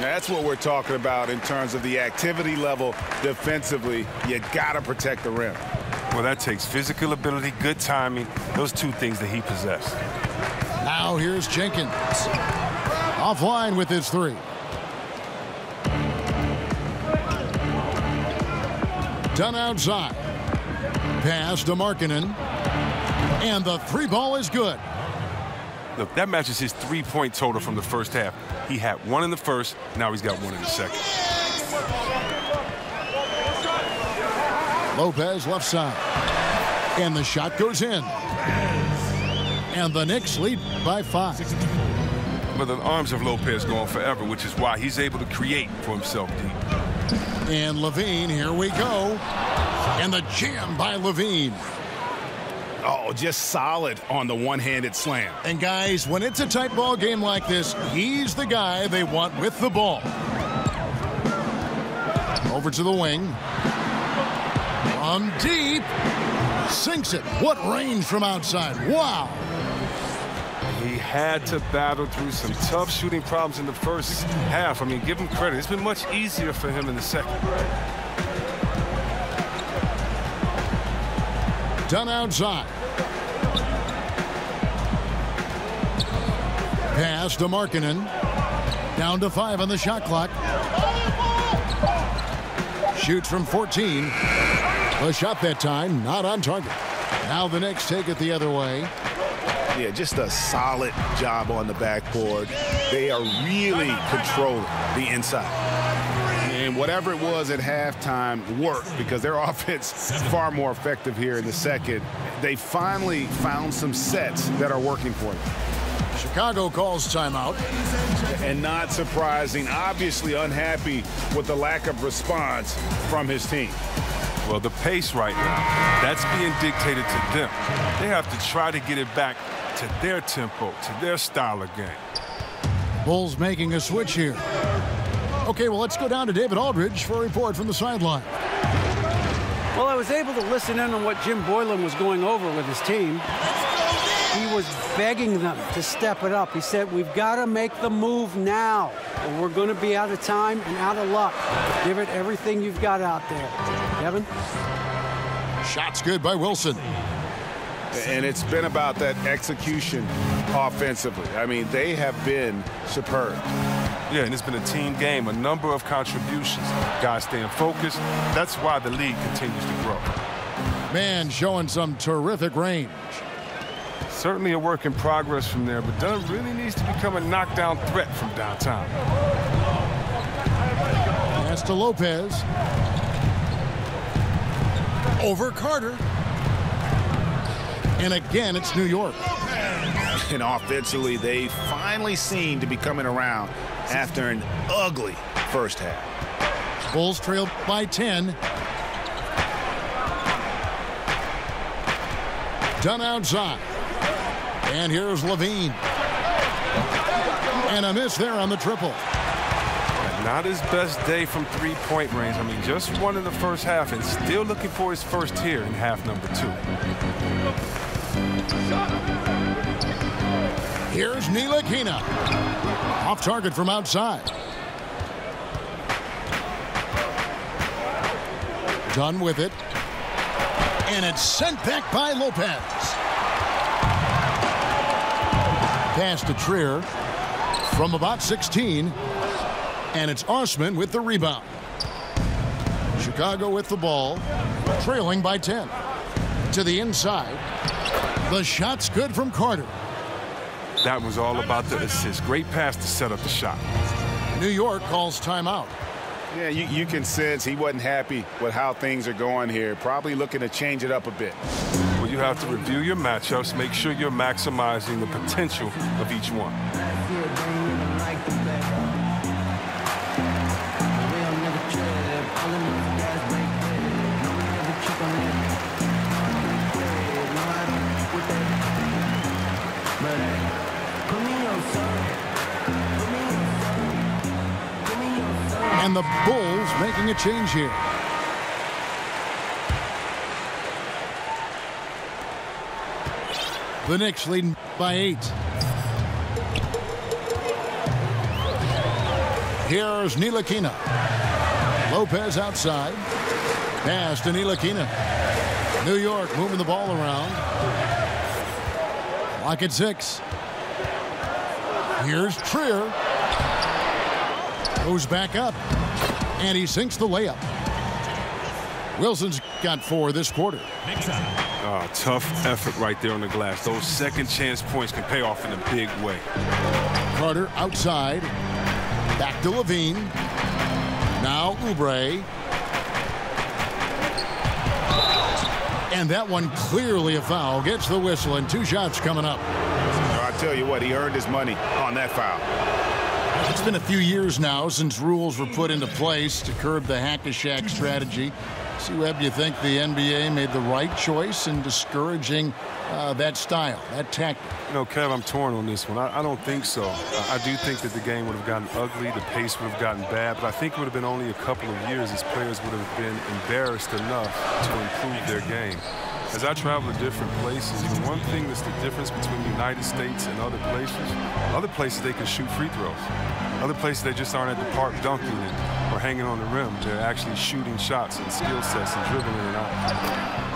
That's what we're talking about in terms of the activity level defensively. You got to protect the rim. Well, that takes physical ability, good timing, those two things that he possessed. Now here's Jenkins. Offline with his three. Done outside. Pass to Markkanen. And the three ball is good. Look, that matches his three-point total from the first half. He had one in the first, now he's got one in the second. Lopez left side. And the shot goes in. And the Knicks lead by 5. But the arms of Lopez go on forever, which is why he's able to create for himself deep. And Levine, here we go. And the jam by Levine. Oh, just solid on the one-handed slam. And guys, when it's a tight ball game like this, he's the guy they want with the ball. Over to the wing. From deep. Sinks it. What range from outside. Wow. He had to battle through some tough shooting problems in the first half. I mean, give him credit. It's been much easier for him in the second. Done outside. Pass to Markkanen. Down to 5 on the shot clock. Shoots from 14. The shot that time not on target. Now the Knicks take it the other way. Yeah, just a solid job on the backboard. They are really controlling the inside. And whatever it was at halftime worked because their offense is far more effective here in the second. They finally found some sets that are working for them. Chicago calls timeout. And not surprising, obviously unhappy with the lack of response from his team. Well, the pace right now, that's being dictated to them. They have to try to get it back to their tempo, to their style of game. Bulls making a switch here. Okay, well, let's go down to David Aldridge for a report from the sideline. Well, I was able to listen in on what Jim Boylan was going over with his team. He was begging them to step it up. He said, we've got to make the move now, or we're going to be out of time and out of luck. Give it everything you've got out there. Kevin? Shot's good by Wilson. And it's been about that execution offensively. I mean, they have been superb. Yeah, and it's been a team game, a number of contributions. Guys staying focused. That's why the league continues to grow. Man showing some terrific range. Certainly a work in progress from there, but Dunn really needs to become a knockdown threat from downtown. Pass to Lopez. Over Carter. And again, it's New York. And offensively, they finally seem to be coming around after an ugly first half. Bulls trail by 10. Done outside. And here's Levine. And a miss there on the triple. Not his best day from three-point range. I mean, just one in the first half and still looking for his first here in half number 2. Here's Ntilikina. Off target from outside. Done with it. And it's sent back by Lopez. Pass to Trier from about 16. And it's Osman with the rebound. Chicago with the ball, trailing by 10. To the inside. The shot's good from Carter. That was all about the assist. Great pass to set up the shot. New York calls timeout. Yeah, you can sense he wasn't happy with how things are going here. Probably looking to change it up a bit. Well, you have to review your matchups, make sure you're maximizing the potential of each one. And the Bulls making a change here. The Knicks leading by 8. Here's Ntilikina. Lopez outside. Pass to Ntilikina. New York moving the ball around. Clock at 6. Here's Trier. Goes back up. And he sinks the layup. Wilson's got 4 this quarter. Tough effort right there on the glass. Those second chance points can pay off in a big way. Carter outside. Back to Levine. Now Oubre. And that one clearly a foul. Gets the whistle and 2 shots coming up. I tell you what, he earned his money on that foul. It's been a few years now since rules were put into place to curb the hack-a-shack strategy. See, Webb, do you think the NBA made the right choice in discouraging that style, that tactic? You know, Kev, I'm torn on this one. I don't think so. I do think that the game would have gotten ugly, the pace would have gotten bad, but I think it would have been only a couple of years as players would have been embarrassed enough to improve their game. As I travel to different places, the one thing that's the difference between the United States and other places they can shoot free throws. Other places they just aren't at the park dunking or hanging on the rim. They're actually shooting shots and skill sets and dribbling and out.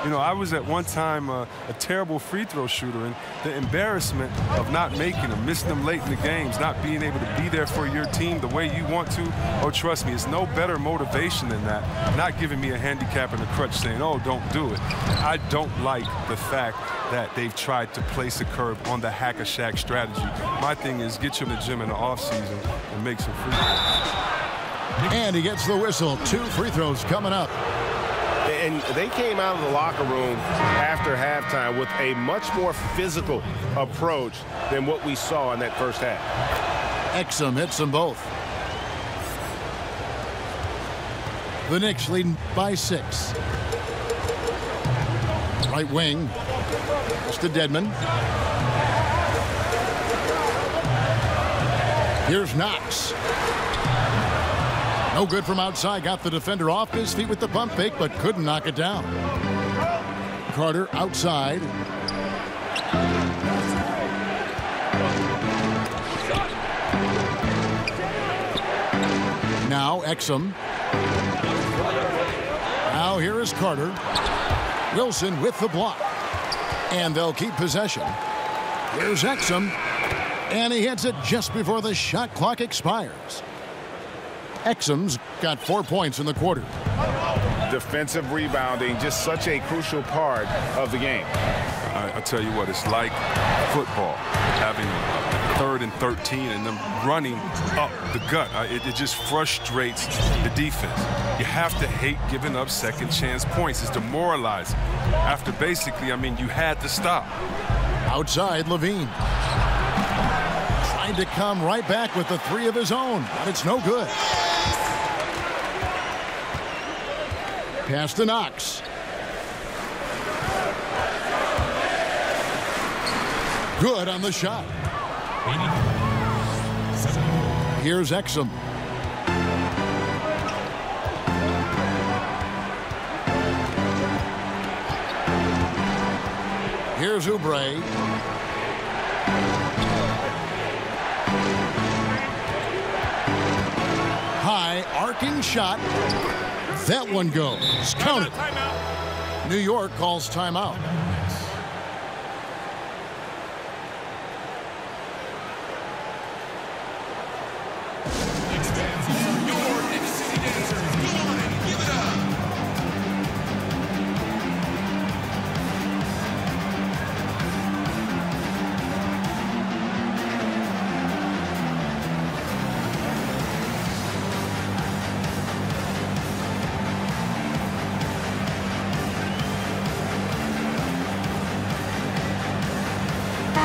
You know, I was at one time a terrible free throw shooter, and the embarrassment of not making them, missing them late in the games, not being able to be there for your team the way you want to, oh, trust me, it's no better motivation than that. Not giving me a handicap and a crutch saying, oh, don't do it. I don't like the fact that they've tried to place a curb on the hack-a-shack strategy. My thing is get you in the gym in the offseason and make some free throws. And he gets the whistle. 2 free throws coming up. And they came out of the locker room after halftime with a much more physical approach than what we saw in that first half. Exum hits them both. The Knicks leading by 6. Right wing. It's to Dedmon. Here's Knox. No good from outside. Got the defender off his feet with the pump fake, but couldn't knock it down. Carter outside. Now Exum. Now here is Carter. Wilson with the block. And they'll keep possession. Here's Exum. And he hits it just before the shot clock expires. Exum's got 4 points in the quarter. Defensive rebounding, just such a crucial part of the game. I tell you what, it's like football, having a 3rd and 13 and them running up the gut. It just frustrates the defense. You have to hate giving up second chance points. It's demoralizing. After basically, I mean, you had to stop. Outside, Levine. Trying to come right back with the 3 of his own, but it's no good. Pass to Knox. Good on the shot. Here's Exum. Here's Oubre. High arcing shot. That one goes. Counted. New York calls timeout.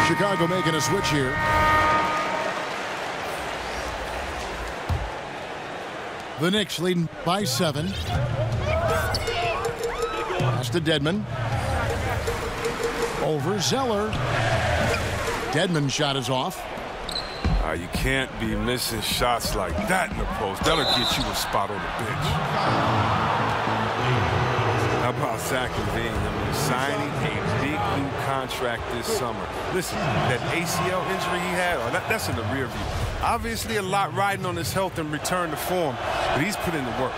Chicago making a switch here. The Knicks leading by 7. Pass to Dedmon. Over Zeller. Dedmon's shot is off. You can't be missing shots like that in the post. That'll get you a spot on the bench. How about Zach Levine? I mean, signing a big new contract this summer. Listen, that ACL injury he had, that's in the rear view. Obviously, a lot riding on his health and return to form, but he's put in the work.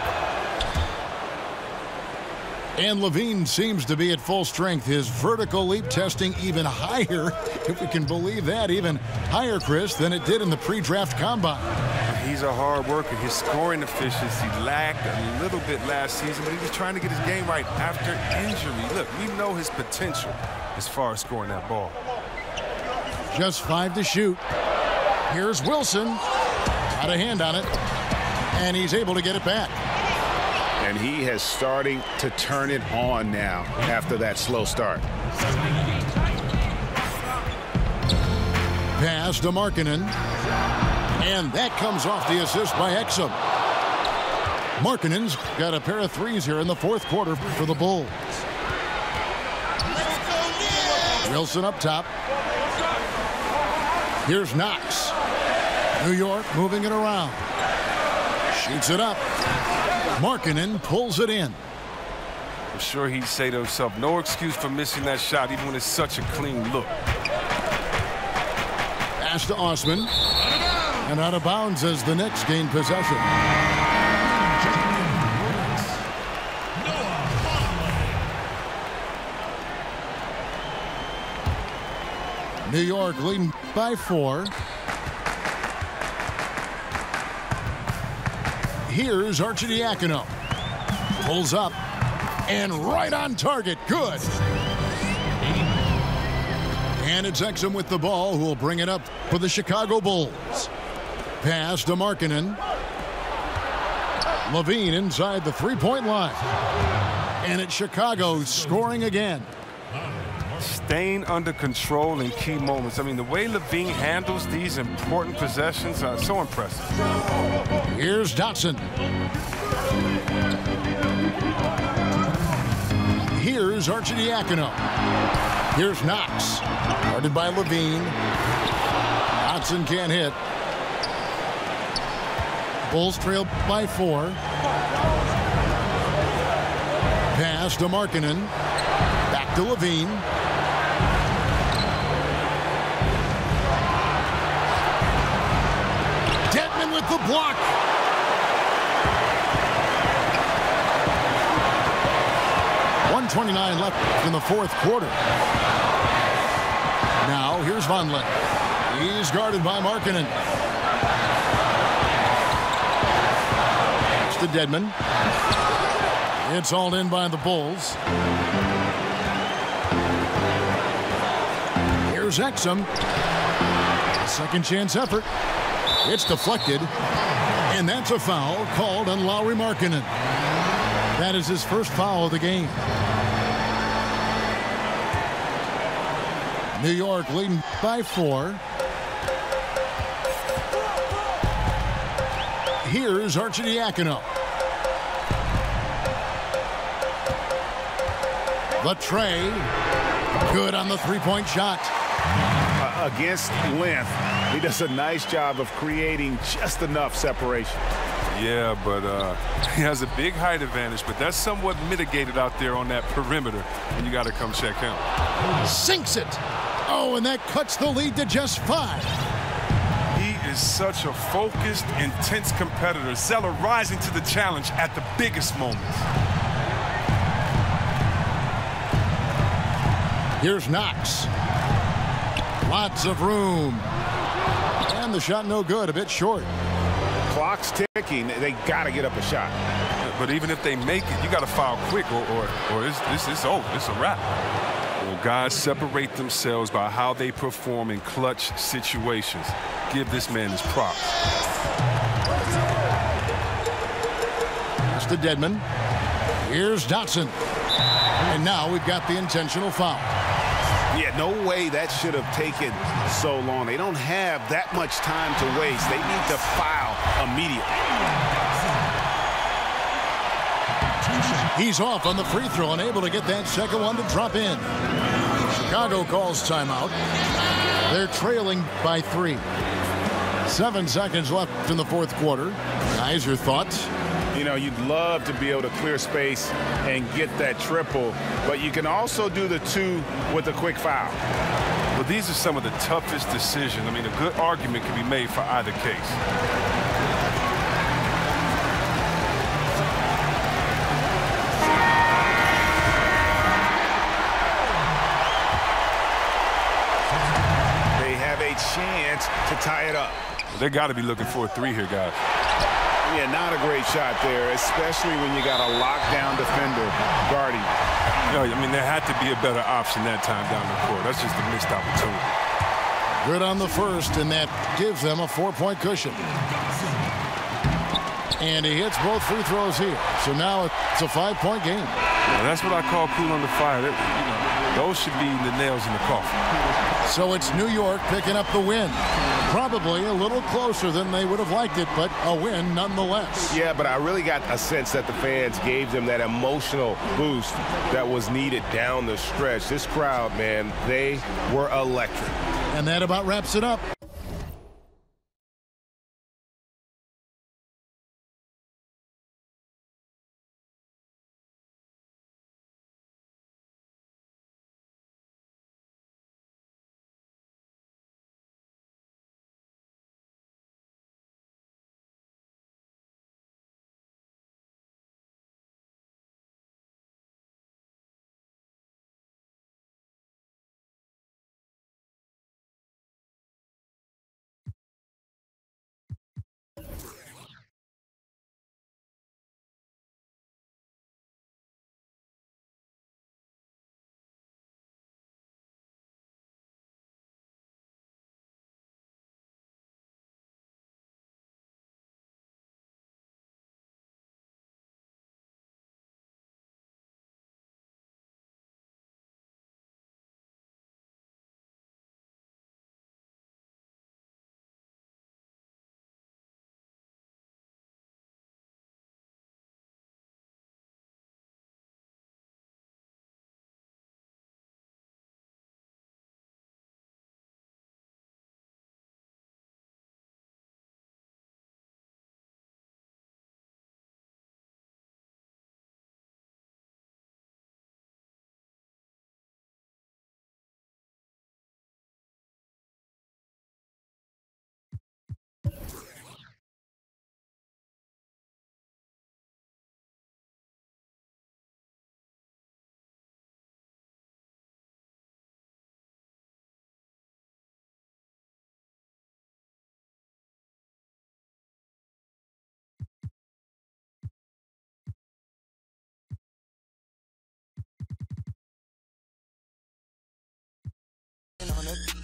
And Levine seems to be at full strength. His vertical leap testing even higher, if we can believe that, even higher, Chris, than it did in the pre-draft combine. He's a hard worker. His scoring efficiency lacked a little bit last season, but he was trying to get his game right after injury. Look, we know his potential as far as scoring that ball. Just 5 to shoot. Here's Wilson. Got a hand on it, and he's able to get it back. And he has starting to turn it on now after that slow start. Pass to Markkanen. And that comes off the assist by Exum. Markkanen's got a pair of threes here in the fourth quarter for the Bulls. Wilson up top. Here's Knox. New York moving it around. Shoots it up. Markkanen pulls it in. I'm sure he'd say to himself, no excuse for missing that shot, even when it's such a clean look. Pass to Osman. And out of bounds as the Knicks gain possession. New York leading by 4. Here's Arcidiacono. Pulls up. And right on target. Good. And it's Exum with the ball, who will bring it up for the Chicago Bulls. Pass to Markkanen. Levine inside the three-point line. And it's Chicago scoring again. Staying under control in key moments. I mean, the way Levine handles these important possessions are so impressive. Here's Dotson. Here's Arcidiacono. Here's Knox. Guarded by Levine. Dotson can't hit. Bulls trail by 4. Pass to Markkanen. Back to Levine. Dedmon with the block. .129 left in the fourth quarter. Now here's Vonleh. He's guarded by Markkanen. To Dedmon. It's hauled in by the Bulls. Here's Exum. Second chance effort. It's deflected. And that's a foul called on Lauri Markkanen. That is his first foul of the game. New York leading by 4. Here's Arcidiacono. The tray. Good on the three-point shot. Against length, he does a nice job of creating just enough separation. Yeah, but he has a big height advantage, but that's somewhat mitigated out there on that perimeter, and you got to come check him. Sinks it. Oh, and that cuts the lead to just 5. He is such a focused, intense competitor. Zeller rising to the challenge at the biggest moments. Here's Knox. Lots of room. And the shot no good, a bit short. Clock's ticking. They got to get up a shot. But even if they make it, you got to foul quick or it's over. It's a wrap. Well, guys separate themselves by how they perform in clutch situations. Give this man his props. That's to Dedmon. Here's Dotson. And now we've got the intentional foul. Yeah, no way that should have taken so long. They don't have that much time to waste. They need to foul immediately. He's off on the free throw and able to get that second one to drop in. Chicago calls timeout. They're trailing by 3. 7 seconds left in the fourth quarter. Guys, your thoughts? You know, you'd love to be able to clear space and get that triple, but you can also do the 2 with a quick foul. Well, these are some of the toughest decisions. I mean, a good argument can be made for either case. They have a chance to tie it up. They got to be looking for a 3 here, guys. Yeah, not a great shot there, especially when you got a lockdown defender guarding. No, I mean, there had to be a better option that time down the court. That's just a missed opportunity. Good on the first, and that gives them a 4-point cushion. And he hits both free throws here. So now it's a 5-point game. Well, that's what I call cool under fire. You know, those should be the nails in the coffin. So it's New York picking up the win. Probably a little closer than they would have liked it, but a win nonetheless. Yeah, but I really got a sense that the fans gave them that emotional boost that was needed down the stretch. This crowd, man, they were electric. And that about wraps it up. On it.